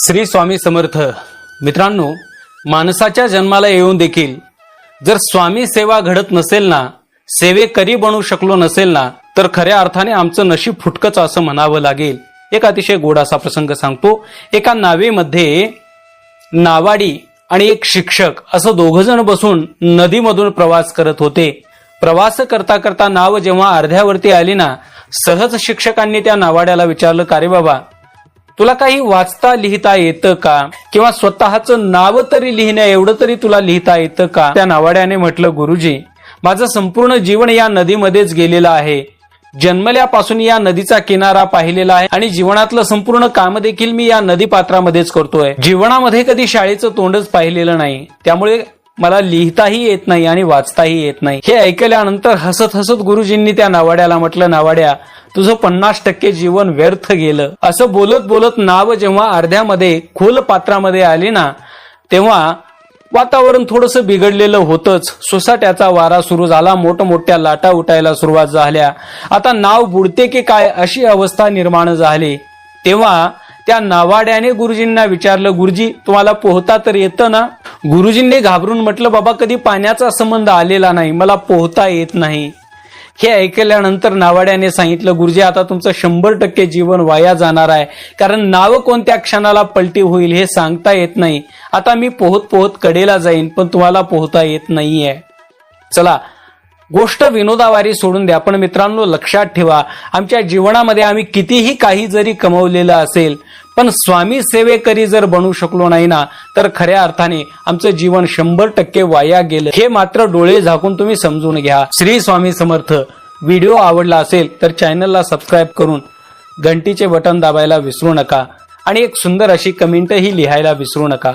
श्री स्वामी समर्थ. मित्रांनो, माणसाच्या जन्माला येऊन देखील जर स्वामी सेवा घडत नसेल ना, सेवेकरी बनू शकलो नसेल ना, तर खऱ्या अर्थाने आमचं नशीब फुटकच असं म्हणावं लागेल. एक अतिशय गोड असा प्रसंग सांगतो. एका नावेमध्ये नावाडी आणि एक शिक्षक असं दोघ जण बसून नदीमधून प्रवास करत होते. प्रवास करता करता नाव जेव्हा अर्ध्यावरती आली ना, सहज शिक्षकांनी त्या नावाड्याला विचारलं, का रे बाबा, तुला काही वाचता लिहिता येतं का, किंवा स्वतःचं नाव तरी लिहिण्या एवढं तरी तुला लिहिता येतं का? त्या नावाड्याने म्हटलं, गुरुजी, माझं संपूर्ण जीवन या नदीमध्येच गेलेलं आहे. जन्मल्यापासून या नदीचा किनारा पाहिलेला आहे आणि जीवनातलं संपूर्ण काम देखील मी या नदी पात्रामध्येच करतोय. जीवनामध्ये कधी शाळेचं तोंडच पाहिलेलं नाही, त्यामुळे मला लिहिताही येत नाही आणि वाचताही येत नाही. हे ऐकल्यानंतर हसत हसत गुरुजींनी त्या नावाड्याला म्हटलं, नावाड्या, तुझं 50% जीवन व्यर्थ गेलं. असं बोलत बोलत नाव जेव्हा अर्ध्यामध्ये खोल पात्रामध्ये आली ना, तेव्हा वातावरण थोडंसं बिघडलेलं होतंच. सोसाट्याचा वारा सुरू झाला, मोठमोठ्या लाटा उठायला सुरुवात झाल्या. आता नाव बुडते की काय अशी अवस्था निर्माण झाली. तेव्हा त्या नावाड्याने गुरुजींना विचारलं, गुरुजी, तुम्हाला पोहता तर येतं ना? गुरुजींनी घाबरून म्हटलं, बाबा, कधी पाण्याचा संबंध आलेला नाही, मला पोहता येत नाही. हे ऐकल्यानंतर नावाड्याने सांगितलं, गुरुजी, आता तुमचं 100% जीवन वाया जाणार आहे, कारण नाव कोणत्या क्षणाला पलटी होईल हे सांगता येत नाही. आता मी पोहत पोहत कडेला जाईन, पण तुम्हाला पोहता येत नाहीये. चला, गोष्ट विनोदावारी सोडून द्या, पण मित्रांनो, लक्षात ठेवा, आमच्या जीवनामध्ये आम्ही कितीही काही जरी कमवलेलं असेल, पण स्वामी सेवेकरी जर बनू शकलो नाही ना, तर खऱ्या अर्थाने आमचं जीवन 100% वाया गेलं. हे मात्र डोळे झाकून तुम्ही समजून घ्या. श्री स्वामी समर्थ. व्हिडिओ आवडला असेल तर चॅनलला सबस्क्राईब करून घंटीचे बटन दाबायला विसरू नका आणि एक सुंदर अशी कमेंटही लिहायला विसरू नका.